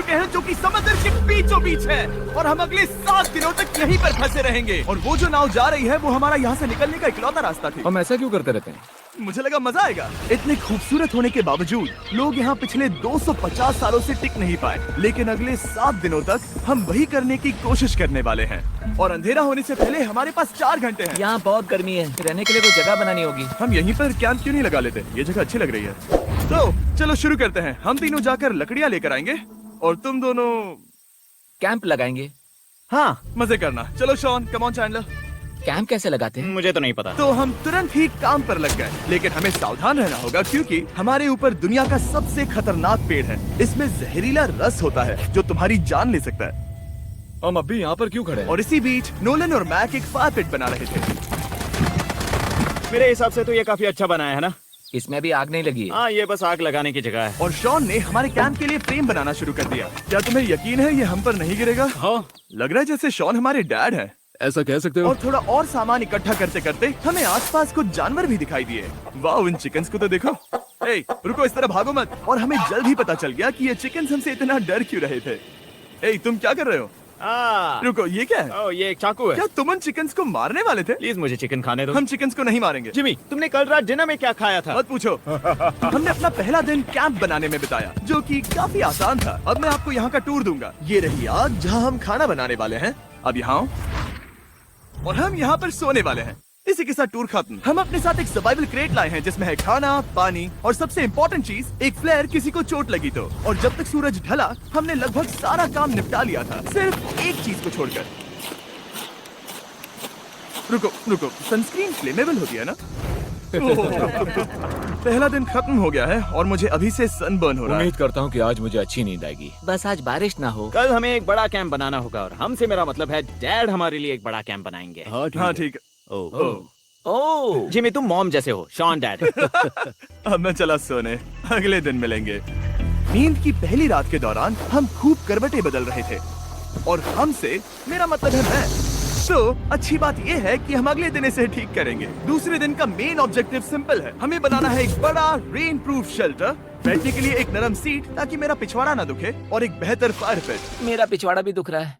चुके हैं जो कि समंदर के बीचों बीच है, और हम अगले 7 दिनों तक यहीं पर फंसे रहेंगे। और वो जो नाव जा रही है वो हमारा यहाँ से निकलने का इकलौता रास्ता थी। हम ऐसा क्यों करते रहते हैं? मुझे लगा मजा आएगा। इतने खूबसूरत होने के बावजूद लोग यहाँ पिछले 250 सालों से टिक नहीं पाए, लेकिन अगले 7 दिनों तक हम वही करने की कोशिश करने वाले हैं। और अंधेरा होने से पहले हमारे पास 4 घंटे हैं। यहाँ बहुत गर्मी है, रहने के लिए कोई जगह बनानी होगी। हम यहीं पर कैंप क्यों नहीं लगा लेते? ये जगह अच्छी लग रही है। तो चलो शुरू करते हैं। हम तीनों जाकर लकड़ियाँ लेकर आएंगे और तुम दोनों कैंप लगाएंगे। हाँ मजे करना। चलो Shawn, come on Chandler. Camp कैसे लगाते हैं? मुझे तो नहीं पता। तो हम तुरंत ही काम पर लग गए, लेकिन हमें सावधान रहना होगा क्योंकि हमारे ऊपर दुनिया का सबसे खतरनाक पेड़ है। इसमें जहरीला रस होता है जो तुम्हारी जान ले सकता है। हम अभी यहाँ पर क्यों खड़े हैं? और इसी बीच नोलन और मैक एक फायर पिट बना रहे थे। मेरे हिसाब से तो ये काफी अच्छा बनाया है ना। इसमें भी आग नहीं लगी है। हाँ, ये बस आग लगाने की जगह है। और शॉन ने हमारे कैंप के लिए फ्रेम बनाना शुरू कर दिया। क्या तुम्हें यकीन है ये हम पर नहीं गिरेगा? हाँ, लग रहा है जैसे शॉन हमारे डैड हैं। ऐसा कह सकते हो? और थोड़ा और सामान इकट्ठा करते करते हमें आसपास कुछ जानवर भी दिखाई दिए। वाह, इन चिकन्स को तो देखो। ए, रुको, इस तरह भागो मत। और हमें जल्द ही पता चल गया कि ये चिकन्स हमसे इतना डर क्यों रहे थे। ए, तुम क्या कर रहे हो? रुको, ये क्या है? ओ, ये एक चाकू है। क्या तुम उन चिकन्स को मारने वाले थे? प्लीज मुझे चिकन खाने दो। हम चिकन्स को नहीं मारेंगे। जिमी, तुमने कल रात डिनर में क्या खाया था? मत पूछो। हमने अपना पहला दिन कैंप बनाने में बिताया, जो कि काफी आसान था। अब मैं आपको यहाँ का टूर दूंगा। ये रही आग जहाँ हम खाना बनाने वाले हैं। अब यहाँ और हम यहाँ पर सोने वाले हैं। इसी के साथ टूर खत्म। हम अपने साथ एक सर्वाइवल क्रेट लाए हैं जिसमें है खाना, पानी और सबसे इम्पोर्टेंट चीज एक फ्लेयर, किसी को चोट लगी तो। और जब तक सूरज ढला हमने लगभग सारा काम निपटा लिया था, सिर्फ एक चीज को छोड़कर। रुको, सनस्क्रीन फ्लेमेबल होती है ना? पहला दिन खत्म हो गया है और मुझे अभी से सनबर्न हो रहा है। उम्मीद करता हूँ कि आज मुझे अच्छी नींद आएगी। बस आज बारिश ना हो। कल हमें एक बड़ा कैंप बनाना होगा, और हमसे मेरा मतलब है डैड हमारे लिए एक बड़ा कैंप बनाएंगे। हाँ ठीक है। ओह, जिमी, तुम मॉम जैसे हो, शॉन डैड। अब मैं चला सोने, अगले दिन मिलेंगे। नींद की पहली रात के दौरान हम खूब करवटें बदल रहे थे, और हमसे मेरा मतलब है मैं। तो अच्छी बात यह है कि हम अगले दिन इसे ठीक करेंगे। दूसरे दिन का मेन ऑब्जेक्टिव सिंपल है। हमें बनाना है एक बड़ा रेन प्रूफ शेल्टर, बैठने के लिए एक नरम सीट ताकि मेरा पिछवाड़ा ना दुखे, और एक बेहतर फायर पिट। मेरा पिछवाड़ा भी दुख रहा है।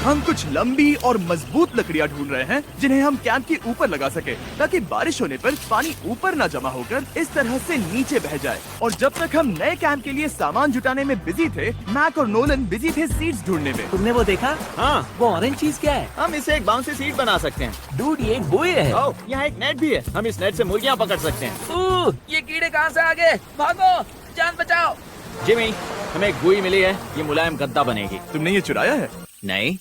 हम कुछ लंबी और मजबूत लकड़ियां ढूंढ रहे हैं जिन्हें हम कैंप के ऊपर लगा सके, ताकि बारिश होने पर पानी ऊपर न जमा होकर इस तरह से नीचे बह जाए। और जब तक हम नए कैंप के लिए सामान जुटाने में बिजी थे, मैक और नोलन बिजी थे सीड्स ढूंढने में। तुमने वो देखा? हाँ, वो ऑरेंज चीज क्या है? हम इसे एक बाउंसी सीट बना सकते हैं। डूड, ये एक बुए है। ओह, यहाँ एक नेट भी है। हम इस नेट से मुर्गियाँ पकड़ सकते हैं। ये कीड़े कहाँ से आ गए? भागो, जान बचाओ। जिमी, हमें एक बुई मिली है, ये मुलायम गद्दा बनेगी। तुमने ये चुराया है? नहीं,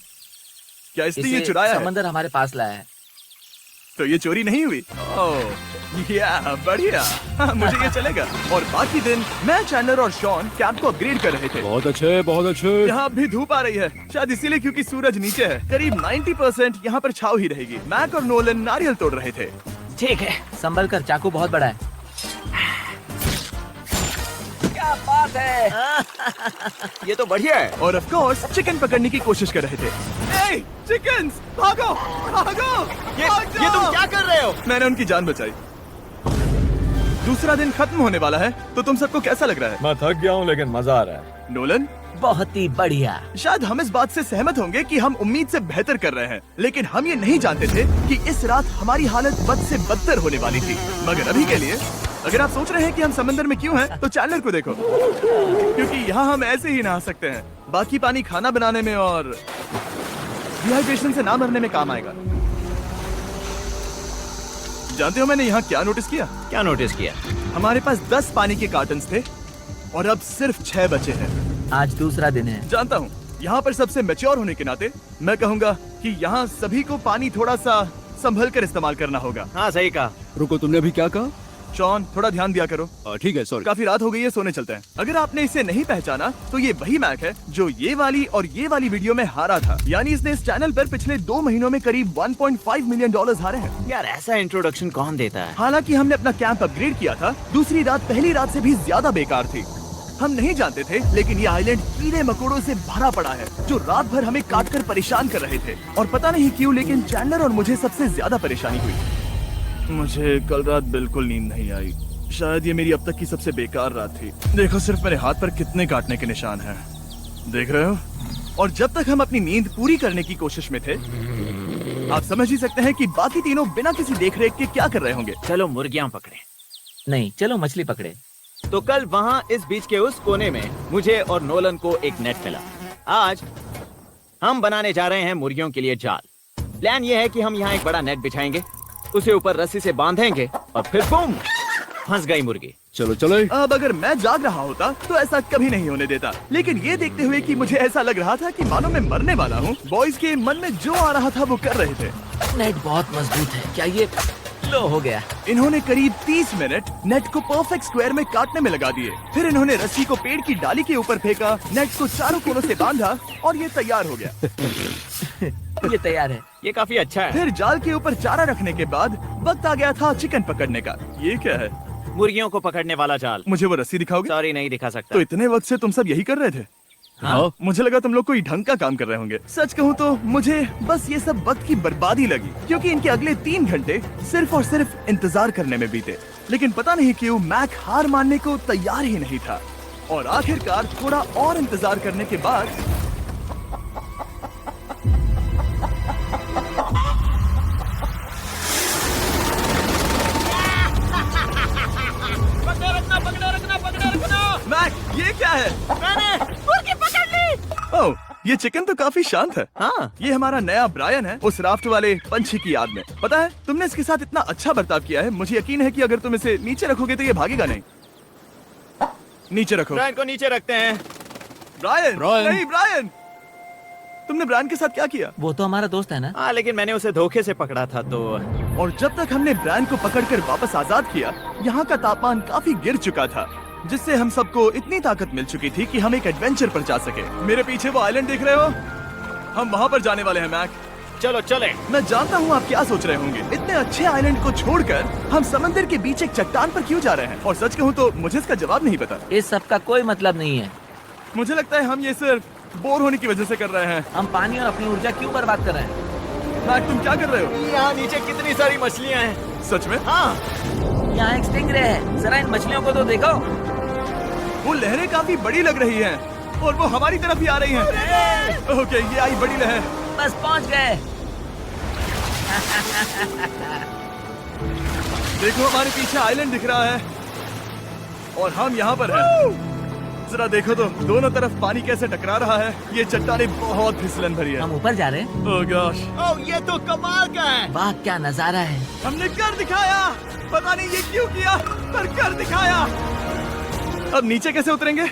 क्या इसने ये इसे चुराया है? समंदर हमारे पास लाया है। तो ये चोरी नहीं हुई? ओह या बढ़िया। हाँ, मुझे ये चलेगा। और बाकी दिन मैं, चैंडलर और शॉन कैंप को अपग्रेड कर रहे थे। बहुत अच्छे, बहुत अच्छे। यहाँ भी धूप आ रही है, शायद इसीलिए क्योंकि सूरज नीचे है। करीब 90% यहाँ पर छाव ही रहेगी। मैक और नोलन नारियल तोड़ रहे थे। ठीक है, संभल कर, चाकू बहुत बड़ा है। क्या बात है। ये तो बढ़िया है। और ऑफ कोर्स चिकन पकड़ने की कोशिश कर रहे थे। ए, चिकन्स, भागो, भागो, ये तुम क्या कर रहे हो? मैंने उनकी जान बचाई। दूसरा दिन खत्म होने वाला है, तो तुम सबको कैसा लग रहा है? मैं थक गया हूँ लेकिन मजा आ रहा है। नोलन, बहुत ही बढ़िया। शायद हम इस बात से सहमत होंगे कि हम उम्मीद से बेहतर कर रहे हैं, लेकिन हम ये नहीं जानते थे कि इस रात हमारी हालत बद से बदतर होने वाली थी। मगर अभी के लिए, अगर आप सोच रहे हैं कि हम समंदर में क्यों हैं, तो चैंडलर को देखो, क्योंकि यहाँ हम ऐसे ही नहा सकते हैं। बाकी पानी खाना बनाने में और डिहाइड्रेशन से ना मरने में काम आएगा। जानते हो मैंने यहाँ क्या नोटिस किया? क्या नोटिस किया? हमारे पास 10 पानी के कार्टन्स थे और अब सिर्फ 6 बचे हैं। आज दूसरा दिन है। जानता हूँ, यहाँ पर सबसे मैच्योर होने के नाते मैं कहूँगा कि यहाँ सभी को पानी थोड़ा सा संभल कर इस्तेमाल करना होगा। हाँ, सही कहा। रुको, तुमने अभी क्या कहा? शॉन, थोड़ा ध्यान दिया करो। ठीक है, सॉरी। काफी रात हो गई है, सोने चलते हैं। अगर आपने इसे नहीं पहचाना तो ये वही मैक है जो ये वाली और ये वाली वीडियो में हारा था। यानी इसने इस चैनल पर पिछले 2 महीनों में करीब $1.5 मिलियन हारे हैं। यार, ऐसा इंट्रोडक्शन कौन देता है? हालांकि हमने अपना कैंप अपग्रेड किया था, दूसरी रात पहली रात से भी ज्यादा बेकार थी। हम नहीं जानते थे, लेकिन ये आइलैंड कीड़े मकोड़ों से भरा पड़ा है जो रात भर हमें काट कर परेशान कर रहे थे। और पता नहीं क्यों, लेकिन चैंडलर और मुझे सबसे ज्यादा परेशानी हुई। मुझे कल रात बिल्कुल नींद नहीं आई। शायद ये मेरी अब तक की सबसे बेकार रात थी। देखो सिर्फ मेरे हाथ पर कितने काटने के निशान हैं। देख रहे हो? और जब तक हम अपनी नींद पूरी करने की कोशिश में थे, आप समझ ही सकते हैं कि बाकी तीनों बिना किसी देखरेख के क्या कर रहे होंगे। चलो मुर्गियां पकड़े। नहीं, चलो मछली पकड़े। तो कल वहाँ इस बीच के उस कोने में मुझे और नोलन को एक नेट मिला। आज हम बनाने जा रहे हैं मुर्गियों के लिए जाल। प्लान ये है कि हम यहाँ एक बड़ा नेट बिछाएंगे, उसे ऊपर रस्सी से बांधेंगे और फिर बूम, फंस गई मुर्गी। चलो चलो। अब अगर मैं जाग रहा होता तो ऐसा कभी नहीं होने देता, लेकिन ये देखते हुए कि मुझे ऐसा लग रहा था कि मानो मैं मरने वाला हूँ, बॉयज के मन में जो आ रहा था वो कर रहे थे। नेट बहुत मजबूत है। क्या ये लो हो गया? इन्होंने करीब 30 मिनट नेट को परफेक्ट स्क्वायर में काटने में लगा दिए। फिर इन्होंने रस्सी को पेड़ की डाली के ऊपर फेंका, नेट को चारों कोनों से बांधा और ये तैयार हो गया। ये तैयार है। ये काफी अच्छा है। फिर जाल के ऊपर चारा रखने के बाद वक्त आ गया था चिकन पकड़ने का। ये क्या है? मुर्गियों को पकड़ने वाला जाल। मुझे वो रस्सी दिखाओगे? सॉरी, नहीं दिखा सकता। तो इतने वक्त से तुम सब यही कर रहे थे? हाँ। मुझे लगा तुम लोग कोई ढंग का काम कर रहे होंगे। सच कहूँ तो मुझे बस ये सब वक्त की बर्बादी लगी, क्योंकि इनके अगले 3 घंटे सिर्फ और सिर्फ इंतजार करने में बीते। लेकिन पता नहीं क्यों मैक हार मानने को तैयार ही नहीं था, और आखिरकार थोड़ा और इंतजार करने के बाद मैक, ये क्या है? मैंने मुर्गी पकड़ ली। ओह, ये चिकन तो काफी शांत है। हाँ। ये हमारा नया ब्रायन है, उस राफ्ट वाले पंछी की याद में। पता है, तुमने इसके साथ इतना अच्छा बर्ताव किया है, मुझे यकीन है कि अगर तुम इसे नीचे रखोगे तो ये भागेगा नहीं। नीचे रखो। ब्रायन को नीचे रखते हैं। Brian, Brian. नहीं ब्रायन। तुमने ब्रायन के साथ क्या किया? वो तो हमारा दोस्त है ना। हाँ, लेकिन मैंने उसे धोखे से पकड़ा था तो। और जब तक हमने ब्रायन को पकड़कर वापस आजाद किया, यहाँ का तापमान काफी गिर चुका था, जिससे हम सबको इतनी ताकत मिल चुकी थी कि हम एक एडवेंचर पर जा सके। मेरे पीछे वो आइलैंड देख रहे हो? हम वहाँ पर जाने वाले हैं मैक। चलो चले। मैं जानता हूँ आप क्या सोच रहे होंगे, इतने अच्छे आइलैंड को छोड़कर हम समंदर के बीच एक चट्टान पर क्यों जा रहे हैं? और सच कहूँ तो मुझे इसका जवाब नहीं पता। इस सब का कोई मतलब नहीं है। मुझे लगता है हम ये सिर्फ बोर होने की वजह से कर रहे हैं। हम पानी और अपनी ऊर्जा क्यों बर्बाद कर रहे हैं? मैक, तुम क्या कर रहे हो? यहाँ नीचे कितनी सारी मछलियाँ हैं। सच में? हाँ। यहाँ एक स्टिंगरे है, जरा इन मछलियों को तो देखो। वो लहरें काफी बड़ी लग रही हैं और वो हमारी तरफ ही आ रही हैं। ओके, ये आई बड़ी लहर। बस पहुँच गए। देखो, हमारे पीछे आइलैंड दिख रहा है और हम यहाँ पर हैं। जरा देखो तो दोनों तरफ पानी कैसे टकरा रहा है। ये चट्टानें बहुत फिसलन भरी है। हम ऊपर जा रहे हैं। ओह गॉश, ओह, ये तो कमाल का है। वाह, क्या नजारा है। हमने कर दिखाया। पता नहीं ये क्यों किया, पर कर दिखाया। अब नीचे कैसे उतरेंगे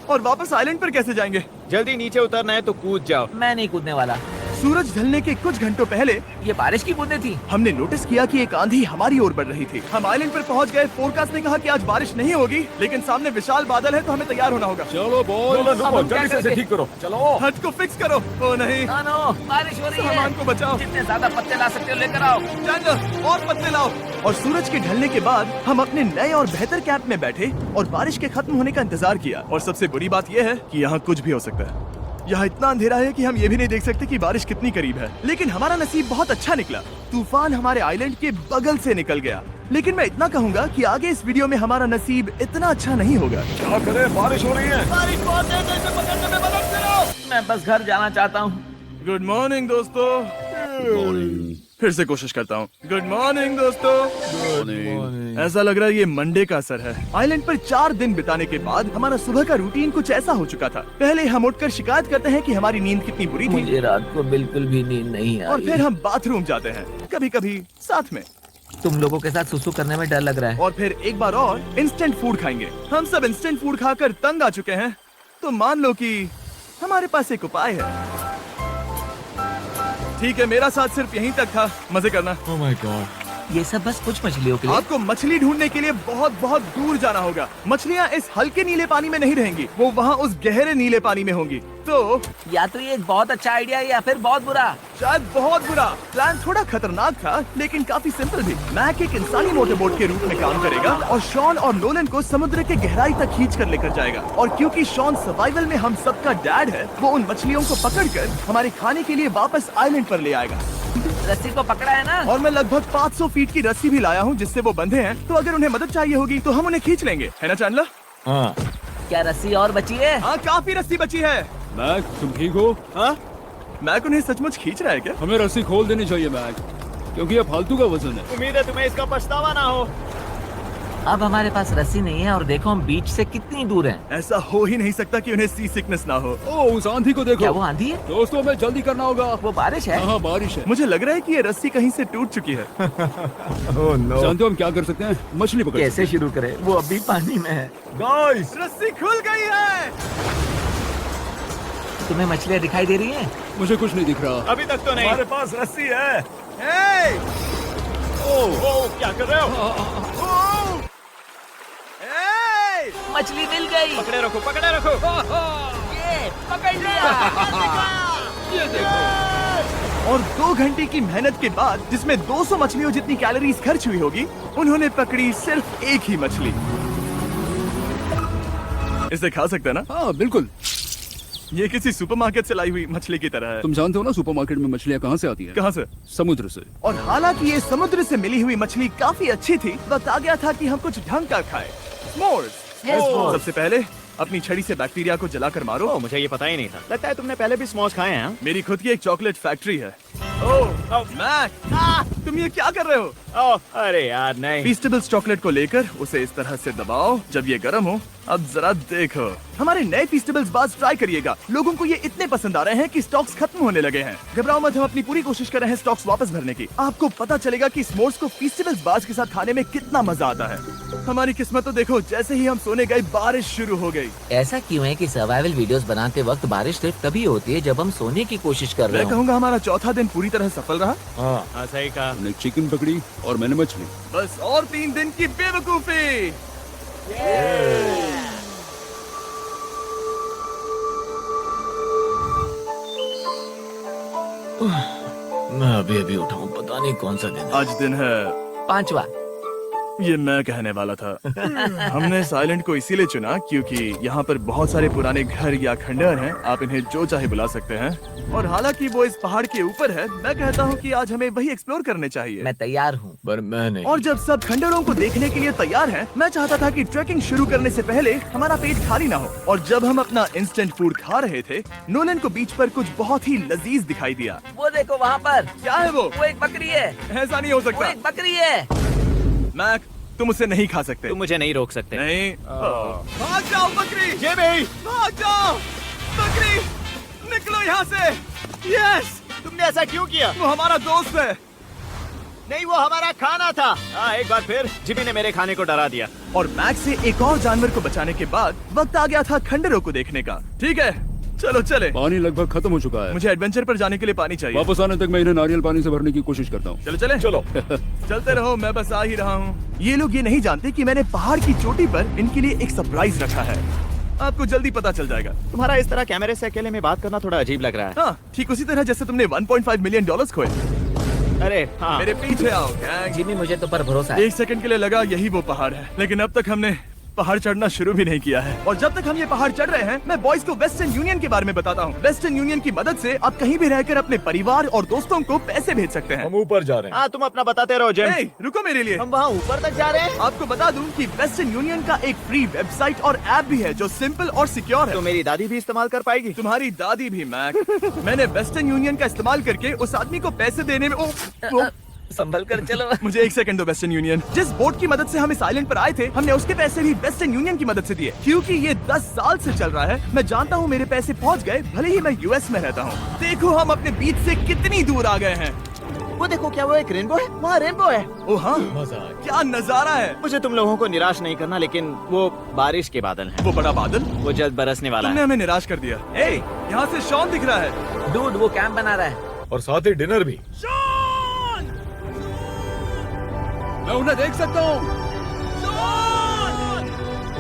और वापस आइलैंड पर कैसे जाएंगे? जल्दी नीचे उतरना है तो कूद जाओ। मैं नहीं कूदने वाला। सूरज ढलने के कुछ घंटों पहले ये बारिश की बूंदें थी। हमने नोटिस किया कि एक आंधी हमारी ओर बढ़ रही थी। हम आइलैंड पर पहुंच गए। फोरकास्ट ने कहा कि आज बारिश नहीं होगी, लेकिन सामने विशाल बादल है तो हमें तैयार होना होगा। चलो बॉय, अब हम क्या जल्दी से इसे करेंगे? ठीक करो। चलो। हट को फिक्स करो। ओ नहीं, नो, बारिश हो रही सामान है। को बचाओ। जितने ज्यादा पत्ते ला सकते हो लेकर आओ। चैंडलर, और पत्ते लाओ। और सूरज के ढलने के बाद हम अपने नए और बेहतर कैंप में बैठे और बारिश के खत्म होने का इंतजार किया। और सबसे बुरी बात यह है कि यहाँ कुछ भी हो सकता है। यहाँ इतना अंधेरा है कि हम ये भी नहीं देख सकते कि बारिश कितनी करीब है। लेकिन हमारा नसीब बहुत अच्छा निकला। तूफान हमारे आइलैंड के बगल से निकल गया। लेकिन मैं इतना कहूँगा कि आगे इस वीडियो में हमारा नसीब इतना अच्छा नहीं होगा। क्या करें, बारिश हो रही है। बारिश बहुत तेज है, इसे पकड़ने में मदद करो। मैं बस घर जाना चाहता हूँ। गुड मॉर्निंग दोस्तों। फिर से कोशिश करता हूँ। गुड मॉर्निंग दोस्तों। ऐसा लग रहा है ये मंडे का असर है। आइलैंड पर 4 दिन बिताने के बाद हमारा सुबह का रूटीन कुछ ऐसा हो चुका था। पहले हम उठकर शिकायत करते हैं कि हमारी नींद कितनी बुरी थी, मुझे रात को बिल्कुल भी नींद नहीं और आई। फिर हम बाथरूम जाते हैं, कभी कभी साथ में, तुम लोगों के साथ सुसु करने में डर लग रहा है। और फिर एक बार और इंस्टेंट फूड खाएंगे। हम सब इंस्टेंट फूड खाकर तंग आ चुके हैं, तो मान लो कि हमारे पास एक उपाय है। ठीक है, मेरा साथ सिर्फ यहीं तक था। मजे करना। Oh my God. ये सब बस कुछ मछलियों के लिए। आपको मछली ढूंढने के लिए बहुत बहुत दूर जाना होगा। मछलियाँ इस हल्के नीले पानी में नहीं रहेंगी, वो वहाँ उस गहरे नीले पानी में होंगी। तो या तो ये एक बहुत अच्छा आइडिया है या फिर बहुत बुरा। शायद बहुत बुरा। प्लान थोड़ा खतरनाक था लेकिन काफी सिंपल भी। मैक एक इंसानी मोटरबोट के रूप में काम करेगा और शॉन और नोलन को समुद्र के गहराई तक खींच कर लेकर जाएगा। और क्योंकि शॉन सर्वाइवल में हम सबका डैड है, वो उन मछलियों को पकड़कर हमारे खाने के लिए वापस आइलैंड पर ले आएगा। रस्सी को पकड़ा है ना? और मैं लगभग 500 फीट की रस्सी भी लाया हूँ जिससे वो बंधे हैं, तो अगर उन्हें मदद चाहिए होगी तो हम उन्हें खींच लेंगे, है ना चैंडलर? हाँ। क्या रस्सी और बची है? हाँ, काफी रस्सी बची है। मैक, तुम ठीक हो? हाँ? मैक उन्हें सचमुच खींच रहा है क्या? हमें रस्सी खोल देनी चाहिए मैक, क्योंकि ये फालतू का वजन है। उम्मीद है तुम्हें इसका पछतावा ना हो। अब हमारे पास रस्सी नहीं है और देखो हम बीच से कितनी दूर हैं। ऐसा हो ही नहीं सकता कि उन्हें सी सिकनेस ना हो। ओह, उस आंधी को देखो। क्या वो आंधी है? दोस्तों, हमें जल्दी करना होगा। वो बारिश है? हाँ, बारिश है। मुझे लग रहा है कि ये रस्सी कहीं से टूट चुकी है। Oh no. जानते हो हम क्या कर सकते हैं? मछली पकड़ कैसे शुरू करें? वो अभी पानी में है। गाइस, रस्सी खुल गई है। तुम्हें मछलियाँ दिखाई दे रही हैं? मुझे कुछ नहीं दिख रहा। अभी तक तो नहीं। हमारे पास रस्सी है। हे! ओह, क्या कर रहे हो? ओह! हे! मछली मिल गई। पकड़े रखो, पकड़े रखो। ये पकड़ लिया। ये देखो। और 2 घंटे की मेहनत के बाद, जिसमें 200 मछलियों जितनी कैलोरीज खर्च हुई होगी, उन्होंने पकड़ी सिर्फ एक ही मछली। इसे खा सकते हैं ना? हाँ, बिल्कुल। ये किसी सुपरमार्केट से लाई हुई मछली की तरह है। तुम जानते हो ना सुपरमार्केट में मछलियाँ कहाँ से आती हैं? कहाँ से? समुद्र से। और हालांकि ये समुद्र से मिली हुई मछली काफी अच्छी थी, वक्त आ गया था कि हम कुछ ढंग का खाए। S'mores। सबसे पहले अपनी छड़ी से बैक्टीरिया को जलाकर मारो। ओह, मुझे ये पता ही नहीं था। लगता है तुमने पहले भी स्मोक्स खाए हैं। मेरी खुद की एक चॉकलेट फैक्ट्री है। ओह मैक, तुम ये क्या कर रहे हो? ओह, अरे यार नहीं। फीस्टेबल्स चॉकलेट को लेकर उसे इस तरह से दबाओ जब ये गर्म हो। अब जरा देखो, हमारे नए फीस्टेबल्स बार्स ट्राई करिएगा। लोगों को ये इतने पसंद आ रहे हैं कि स्टॉक्स खत्म होने लगे हैं। घबराओ मत, हम अपनी पूरी कोशिश कर रहे हैं स्टॉक्स वापस भरने की। आपको पता चलेगा कि स्मोर्स को फीस्टेबल्स बार्स के साथ खाने में कितना मजा आता है। हमारी किस्मत तो देखो, जैसे ही हम सोने गए बारिश शुरू हो गई। ऐसा क्यों है कि सर्वाइवल वीडियोस बनाते वक्त बारिश सिर्फ तभी होती है जब हम सोने की कोशिश कर रहे मैं हो? कहूँगा हमारा चौथा दिन पूरी तरह सफल रहा। हाँ, सही कहा। हमने चिकन पकड़ी और मैंने मछली। बस और 3 दिन की बेवकूफी। मैं अभी अभी उठा हूँ, पता नहीं कौन सा दिन है। आज दिन है 5वां। ये मैं कहने वाला था। हमने इस आइलैंड को इसीलिए चुना क्योंकि यहाँ पर बहुत सारे पुराने घर या खंडहर हैं। आप इन्हें जो चाहे बुला सकते हैं। और हालांकि वो इस पहाड़ के ऊपर है, मैं कहता हूँ कि आज हमें वही एक्सप्लोर करने चाहिए। मैं तैयार हूँ। पर मैं नहीं। और जब सब खंडहरों को देखने के लिए तैयार हैं, मैं चाहता था कि ट्रैकिंग शुरू करने से पहले हमारा पेट खाली ना हो। और जब हम अपना इंस्टेंट फूड खा रहे थे, नोलन को बीच पर कुछ बहुत ही लजीज दिखाई दिया। वो देखो वहाँ पर। क्या है वो? वो एक बकरी है। ऐसा नहीं हो वो सकता। एक बकरी है। मैक, तुम उसे नहीं खा सकते। तुम मुझे नहीं रोक सकते। नहीं। भाग जाओ बकरी। ये भी। भाग जाओ बकरी, निकलो यहाँ से। यस, तुमने ऐसा क्यों किया? वो हमारा दोस्त है। नहीं, वो हमारा खाना था। एक बार फिर जिमी ने मेरे खाने को डरा दिया। और मैक से एक और जानवर को बचाने के बाद वक्त आ गया था खंडहरों को देखने का। ठीक है, चलो चले। पानी लगभग खत्म हो चुका है। मुझे एडवेंचर पर जाने के लिए पानी चाहिए। वापस आने तक मैं इन्हें नारियल पानी से भरने की कोशिश करता हूँ। चलो चले। चलो। चलते रहो, मैं बस आ ही रहा हूँ। ये लोग ये नहीं जानते कि मैंने पहाड़ की चोटी पर इनके लिए एक सरप्राइज रखा है। आपको जल्दी पता चल जाएगा। तुम्हारा इस तरह कैमरे से अकेले में बात करना थोड़ा अजीब लग रहा है। हाँ, ठीक उसी तरह जैसे तुमने 1.5 मिलियन डॉलर्स खोए। अरे हाँ। मेरे पीछे आओ गैंग। जिमी, मुझे तो पर भरोसा है। 1 सेकंड के लिए लगा यही वो पहाड़ है, लेकिन अब तक हमने पहाड़ चढ़ना शुरू भी नहीं किया है। और जब तक हम ये पहाड़ चढ़ रहे हैं, मैं बॉयज को वेस्टर्न यूनियन के बारे में बताता हूँ। वेस्टर्न यूनियन की मदद से आप कहीं भी रहकर अपने परिवार और दोस्तों को पैसे भेज सकते हैं। हम ऊपर जा रहे हैं। हाँ, तुम अपना बताते रहो जेम। ए, रुको मेरे लिए। हम वहाँ ऊपर तक जा रहे हैं। आपको बता दूं कि वेस्टर्न यूनियन का एक फ्री वेबसाइट और ऐप भी है जो सिंपल और सिक्योर तो है। मेरी दादी भी इस्तेमाल कर पाएगी। तुम्हारी दादी भी मैक। मैंने वेस्टर्न यूनियन का इस्तेमाल करके उस आदमी को पैसे देने में संभल कर चलो। मुझे 1 सेकंड दो। वेस्टर्न यूनियन, जिस बोट की मदद से हम इस आइलैंड पर आए थे, हमने उसके पैसे भी वेस्टर्न यूनियन की मदद से दिए। क्योंकि ये 10 साल से चल रहा है, मैं जानता हूँ मेरे पैसे पहुँच गए, भले ही मैं यूएस में रहता हूँ। देखो हम अपने बीच से कितनी दूर आ गए हैं। वो देखो, क्या वो एक रेनबो है? वहाँ रेनबो है। ओ हाँ, मजा आ गया। क्या नजारा है। मुझे तुम लोगों को निराश नहीं करना, लेकिन वो बारिश के बादल हैं। वो बड़ा बादल, वो जल्द बरसने वाला तुमने है। हमें निराश कर दिया। ए, यहाँ से शॉन दिख रहा है। डूड, वो कैंप बना रहा है। और साथ ही डिनर भी। मैं उन्हें देख सकता हूँ।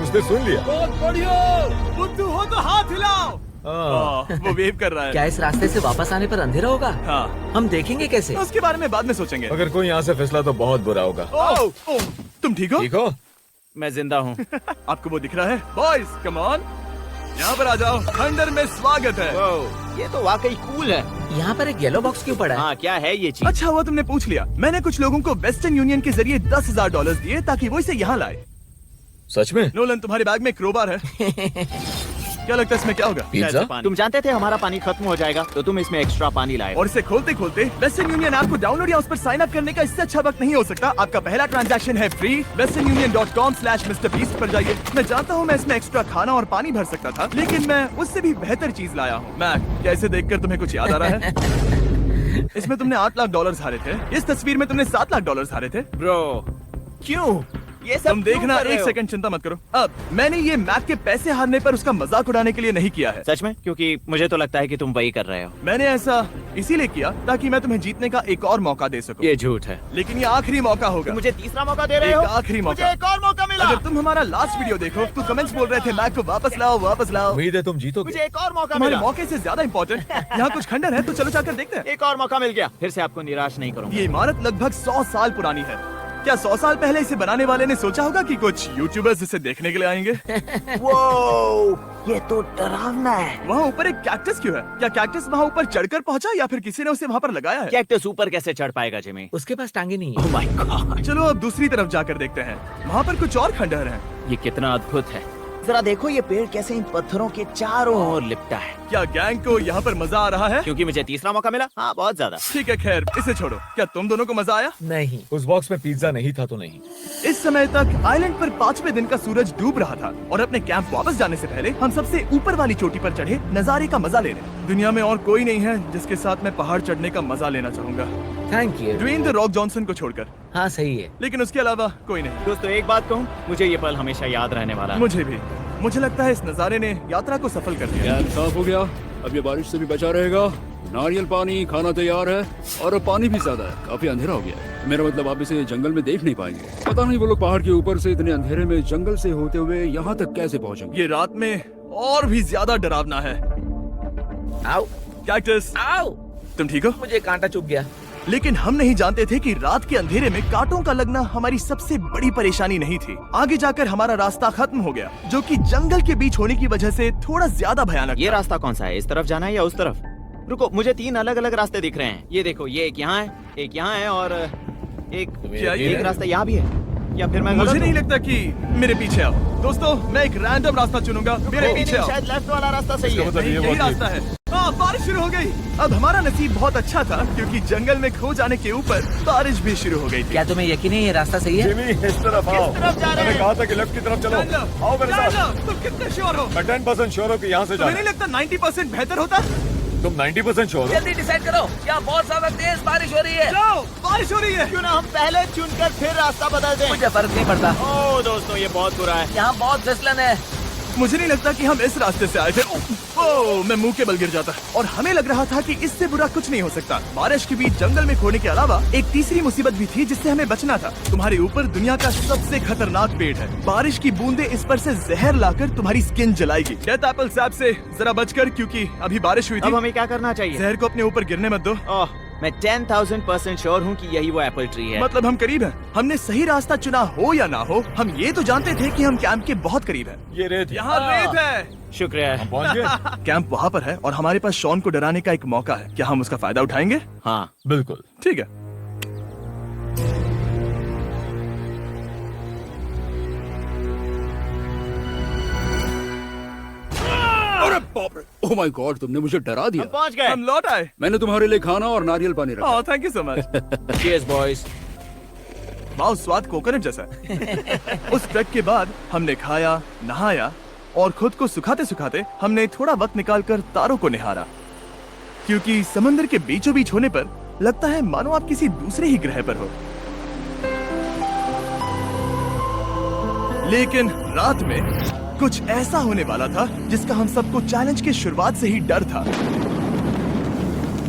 उसने सुन लिया। बहुत बढ़िया। बुद्धू हो तो हाथ हिलाओ। वो वेव कर रहा है। क्या इस रास्ते से वापस आने पर अंधेरा होगा? हाँ, हम देखेंगे कैसे? उसके बारे में बाद में सोचेंगे। अगर कोई यहाँ से फिसला तो बहुत बुरा होगा। ओह, तुम ठीक हो? ठीक हो? मैं जिंदा हूँ। आपको वो दिख रहा है? बॉयज कम ऑन, यहाँ पर आ जाओ। थंडर में स्वागत है। ये तो वाकई कूल है। यहाँ पर एक येलो बॉक्स क्यों पड़ा है? हाँ, क्या है ये चीज? अच्छा हुआ तुमने पूछ लिया। मैंने कुछ लोगों को वेस्टर्न यूनियन के जरिए $10,000 दिए ताकि वो इसे यहाँ लाए। सच में? नोलन, तुम्हारे बैग में क्रोबार है। क्या लगता है इसमें क्या होगा? पिज्जा? तुम जानते थे हमारा पानी खत्म हो जाएगा, तो तुम इसमें एक्स्ट्रा पानी लाए। और इसे खोलते खोलते वेस्टर्न यूनियन ऐप को डाउनलोड या उस पर साइन अप करने का इससे अच्छा वक्त नहीं हो सकता। आपका पहला ट्रांजैक्शन है फ्री। westernunion.com/MrBeast पर जाइए। मैं जानता हूँ मैं इसमें एक्स्ट्रा खाना और पानी भर सकता था, लेकिन मैं उससे भी बेहतर चीज लाया हूँ। मैक, क्या इसे देखकर तुम्हें कुछ याद आ रहा है? इसमें तुमने $8 लाख हारे थे। इस तस्वीर में तुमने $7 लाख हारे थे। ब्रो, क्यों? ये सब तुम देखना, क्यों कर रहे एक हो? सेकंड चिंता मत करो। अब मैंने ये मैक के पैसे हारने पर उसका मजाक उड़ाने के लिए नहीं किया है। सच में? क्योंकि मुझे तो लगता है कि तुम वही कर रहे हो। मैंने ऐसा इसीलिए किया ताकि मैं तुम्हें जीतने का एक और मौका दे सकूं। ये झूठ है। लेकिन ये आखिरी मौका होगा। तुम मुझे तीसरा मौका दे रहे एक हो? आखिरी मौका। मुझे एक और मौका मिला। अगर तुम हमारा लास्ट वीडियो देखो तो कमेंट्स बोल रहे थे मैक को वापस लाओ, वापस लाओ। उम्मीद है तुम जीतोगे। मुझे एक और मौका तुम्हारे मिला। मौके से ज्यादा इम्पोर्टेंट यहाँ कुछ खंडर है, तो चलो जाकर देखते हैं। एक और मौका मिल गया। फिर से आपको निराश नहीं करूंगा। ये इमारत लगभग 100 साल पुरानी है। क्या 100 साल पहले इसे बनाने वाले ने सोचा होगा कि कुछ यूट्यूबर्स इसे देखने के लिए आएंगे? ये तो डरावना है। वहाँ ऊपर एक कैक्टस क्यों है? क्या कैक्टस वहाँ ऊपर चढ़कर पहुँचा या फिर किसी ने उसे वहाँ पर लगाया है? कैक्टस ऊपर कैसे चढ़ पाएगा जिमी? उसके पास टांगे नहीं ओह है। माय गॉड, चलो अब दूसरी तरफ जाकर देखते हैं। वहाँ पर कुछ और खंडहर हैं। ये कितना अद्भुत है। जरा देखो ये पेड़ कैसे इन पत्थरों के चारों ओर लिपटा है। क्या गैंग को यहाँ पर मजा आ रहा है? क्योंकि मुझे तीसरा मौका मिला। हाँ, बहुत ज्यादा। ठीक है, खैर इसे छोड़ो। क्या तुम दोनों को मजा आया? नहीं। उस बॉक्स में पिज्जा नहीं था तो नहीं। इस समय तक आइलैंड पर 5वें दिन का सूरज डूब रहा था और अपने कैंप वापस जाने से पहले हम सबसे ऊपर वाली चोटी पर चढ़े नजारे का मजा ले रहे। दुनिया में और कोई नहीं है जिसके साथ मैं पहाड़ चढ़ने का मजा लेना चाहूंगा, thank you. Dwayne the Rock Johnson को छोड़कर। हाँ सही है। लेकिन उसके अलावा कोई नहीं। दोस्तों, एक बात कहूँ, मुझे ये पल हमेशा याद रहने वाला है। मुझे भी। मुझे लगता है इस नजारे ने यात्रा को सफल कर दिया। गैस साफ हो गया, अब ये बारिश से भी बचा रहेगा। नारियल पानी, खाना तैयार है और अब पानी भी ज्यादा है। काफी अंधेरा हो गया है। मेरा मतलब आप इसे जंगल में देख नहीं पाएंगे। पता नहीं वो लोग पहाड़ के ऊपर से इतने अंधेरे में जंगल से होते हुए यहाँ तक कैसे पहुँचेंगे। ये रात में और भी ज्यादा डरावना है। आओ कैक्टस, आओ। तुम ठीक हो? मुझे कांटा चुभ गया। लेकिन हम नहीं जानते थे कि रात के अंधेरे में कांटों का लगना हमारी सबसे बड़ी परेशानी नहीं थी। आगे जाकर हमारा रास्ता खत्म हो गया, जो कि जंगल के बीच होने की वजह से थोड़ा ज्यादा भयानक ये था। रास्ता कौन सा है? इस तरफ जाना है या उस तरफ? रुको, मुझे 3 अलग अलग रास्ते दिख रहे हैं। ये देखो, ये एक यहाँ है, एक यहाँ है और क्या ये एक रास्ता यहाँ भी है। या फिर मैं मुझे गलत नहीं हूँ? लगता कि मेरे पीछे आओ। दोस्तों, मैं एक रैंडम रास्ता चुनूंगा। मेरे नहीं, पीछे आओ। शायद लेफ्ट वाला रास्ता सही है। मतलब नहीं, ये यही वो रास्ता है। हाँ, बारिश शुरू हो गई। अब हमारा नसीब बहुत अच्छा था क्योंकि जंगल में खो जाने के ऊपर बारिश भी शुरू हो गई थी। क्या तुम्हें यकीन है ये रास्ता सही है? जिमी, इस तरफ आओ। तरफ जा रहे मैंने हैं? कहा था कि लेफ्ट की तरफ चलो। जान लो, आओ मेरे जान साथ। लो, तुम कितने श्योर हो? मैं 10% श्योर हूँ कि यहाँ से तुम्हें जाना नहीं है। लगता 90% बेहतर होता? तुम 90% श्योर हो? जल्दी डिसाइड करो। क्या बहुत ज्यादा तेज बारिश हो रही है? जाओ, बारिश हो रही है। क्यों ना हम पहले चुनकर फिर रास्ता बदल दें? मुझे फर्क नहीं पड़ता। ओह दोस्तों, ये बहुत बुरा है। यहाँ बहुत फिसलन है। मुझे नहीं लगता कि हम इस रास्ते से आए थे। ओह, मैं मुंह के बल गिर जाता। और हमें लग रहा था कि इससे बुरा कुछ नहीं हो सकता। बारिश के बीच जंगल में खोने के अलावा एक तीसरी मुसीबत भी थी जिससे हमें बचना था। तुम्हारे ऊपर दुनिया का सबसे खतरनाक पेड़ है। बारिश की बूंदें इस पर से जहर लाकर तुम्हारी स्किन जलाएगी। डेथ एप्पल सैप से जरा बचकर, क्योंकि अभी बारिश हुई अब थी। हमें क्या करना चाहिए? जहर को अपने ऊपर गिरने मत दो। ओह, मैं 10,000% श्योर हूँ कि यही वो एप्पल ट्री है। मतलब हम करीब हैं। हमने सही रास्ता चुना हो या ना हो, हम ये तो जानते थे कि हम कैंप के बहुत करीब हैं। ये रेत है। यहाँ रेत है। शुक्रिया। हम पहुँच गए। कैंप वहाँ पर है और हमारे पास शॉन को डराने का एक मौका है। क्या हम उसका फायदा उठाएंगे? हाँ, बिल्कुल। ठीक है। अरे बाप रे, ओह माय गॉड, तुमने मुझे डरा हम दिया। पहुँच गए। हम लौट आए। मैंने तुम्हारे लिए खाना और नारियल पानी रखा। Oh, thank you so much. Cheers boys. वाह, स्वाद कोकोनट जैसा है। उस ट्रैक के बाद हमने खाया, नहाया और खुद को सुखाते सुखाते हमने थोड़ा वक्त निकालकर तारों को निहारा, क्योंकि समंदर के बीचों बीच होने पर लगता है मानो आप किसी दूसरे ही ग्रह पर हो। लेकिन रात में कुछ ऐसा होने वाला था जिसका हम सबको चैलेंज के शुरुआत से ही डर था।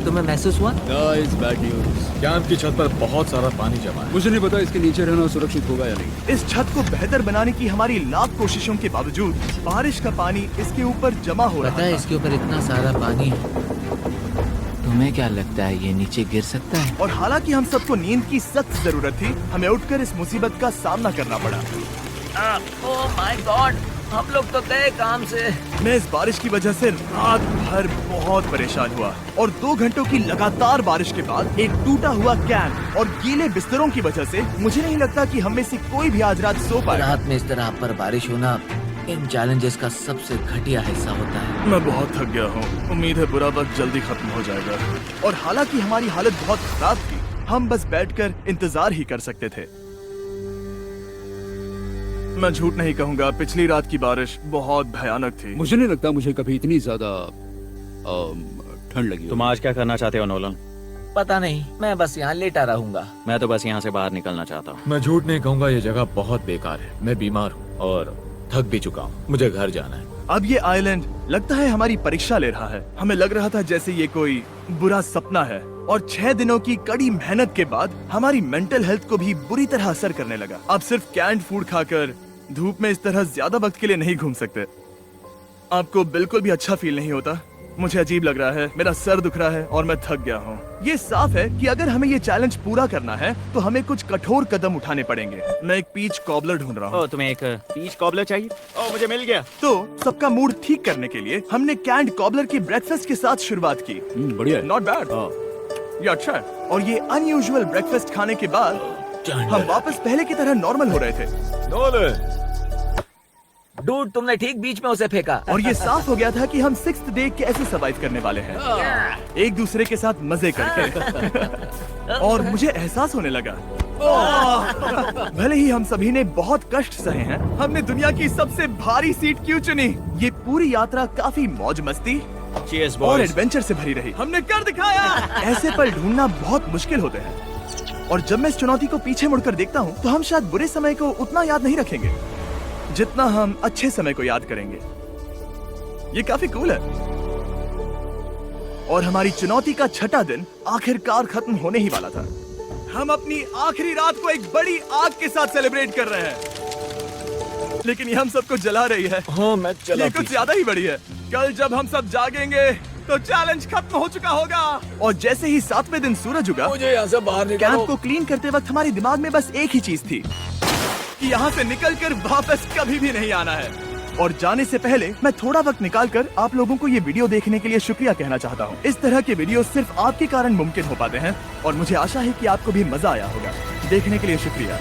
तुम्हें महसूस हुआ? Guys, bad news. कैंप की छत पर बहुत सारा पानी जमा है। मुझे नहीं पता इसके नीचे रहना सुरक्षित होगा या नहीं। इस छत को बेहतर बनाने की हमारी लाख कोशिशों के बावजूद बारिश का पानी इसके ऊपर जमा हो पता रहा है था। इसके ऊपर इतना सारा पानी है। तुम्हें क्या लगता है ये नीचे गिर सकता है? और हालांकि हम सबको नींद की सख्त जरूरत थी, हमें उठकर इस मुसीबत का सामना करना पड़ा। ओह माय गॉड, हम लोग तो गए काम से। मैं इस बारिश की वजह से रात भर बहुत परेशान हुआ और 2 घंटों की लगातार बारिश के बाद एक टूटा हुआ कैंप और गीले बिस्तरों की वजह से मुझे नहीं लगता कि हम में से कोई भी आज रात सो पाएगा। रात में इस तरह पर बारिश होना इन चैलेंजेस का सबसे घटिया हिस्सा होता है। मैं बहुत थक गया हूँ। उम्मीद है बुरा वक्त जल्दी खत्म हो जाएगा। और हालांकि हमारी हालत बहुत खराब थी, हम बस बैठकर इंतजार ही कर सकते थे। मैं झूठ नहीं कहूँगा, पिछली रात की बारिश बहुत भयानक थी। मुझे नहीं लगता मुझे कभी इतनी ज्यादा ठंड लगी। तुम आज क्या करना चाहते हो नोलन? पता नहीं, मैं बस यहाँ लेटा रहूंगा। मैं तो बस यहाँ से बाहर निकलना चाहता हूँ। मैं झूठ नहीं कहूंगा, ये जगह बहुत बेकार है। मैं बीमार हूँ और थक भी चुका हूँ। मुझे घर जाना है। अब ये आइलैंड लगता है हमारी परीक्षा ले रहा है। हमें लग रहा था जैसे ये कोई बुरा सपना है और 6 दिनों की कड़ी मेहनत के बाद हमारी मेंटल हेल्थ को भी बुरी तरह असर करने लगा। अब सिर्फ कैंड फूड खाकर धूप में इस तरह ज्यादा वक्त के लिए नहीं घूम सकते। आपको बिल्कुल भी अच्छा फील नहीं होता? मुझे अजीब लग रहा है, मेरा सर दुख रहा है और मैं थक गया हूँ। ये साफ है कि अगर हमें ये चैलेंज पूरा करना है तो हमें कुछ कठोर कदम उठाने पड़ेंगे। मैं एक पीच कॉबलर ढूंढ रहा हूँ। ओ, तुम्हें एक पीच कॉबलर चाहिए? ओ, मुझे मिल गया। तो सबका मूड ठीक करने के लिए हमने कैंड कॉबलर की ब्रेकफास्ट के साथ शुरुआत की। बढ़िया है। नॉट बैड, हाँ। ये अच्छा है। और ये अनयूजुअल ब्रेकफास्ट खाने के बाद हम वापस पहले की तरह नॉर्मल हो रहे थे। नोलन, डूड, तुमने ठीक बीच में उसे फेंका। और ये साफ हो गया था कि हम 6th डे कैसे सर्वाइव करने वाले हैं, एक दूसरे के साथ मजे करके। और मुझे एहसास होने लगा, भले ही हम सभी ने बहुत कष्ट सहे हैं, हमने दुनिया की सबसे भारी सीट क्यों चुनी? ये पूरी यात्रा काफी मौज मस्ती Cheers, और boys. एडवेंचर से भरी रही। हमने कर दिखाया। ऐसे पल ढूंढना बहुत मुश्किल होते हैं और जब मैं इस चुनौती को पीछे मुड़कर देखता हूँ तो हम शायद बुरे समय को उतना याद नहीं रखेंगे जितना हम अच्छे समय को याद करेंगे। ये काफी कूल है। और हमारी चुनौती का 6ठा दिन आखिरकार खत्म होने ही वाला था। हम अपनी आखिरी रात को एक बड़ी आग के साथ सेलिब्रेट कर रहे हैं, लेकिन ये हम सबको जला रही है। हाँ मैं चला। ये कुछ ज्यादा ही बड़ी है। कल जब हम सब जागेंगे तो चैलेंज खत्म हो चुका होगा। और जैसे ही 7वें दिन सूरज उगा, मुझे यहाँ से बाहर कैंप निकालो। को क्लीन करते वक्त हमारे दिमाग में बस एक ही चीज थी कि यहाँ से निकलकर वापस कभी भी नहीं आना है। और जाने से पहले मैं थोड़ा वक्त निकालकर आप लोगों को ये वीडियो देखने के लिए शुक्रिया कहना चाहता हूँ। इस तरह के वीडियो सिर्फ आपके कारण मुमकिन हो पाते हैं और मुझे आशा है कि आपको भी मजा आया होगा। देखने के लिए शुक्रिया।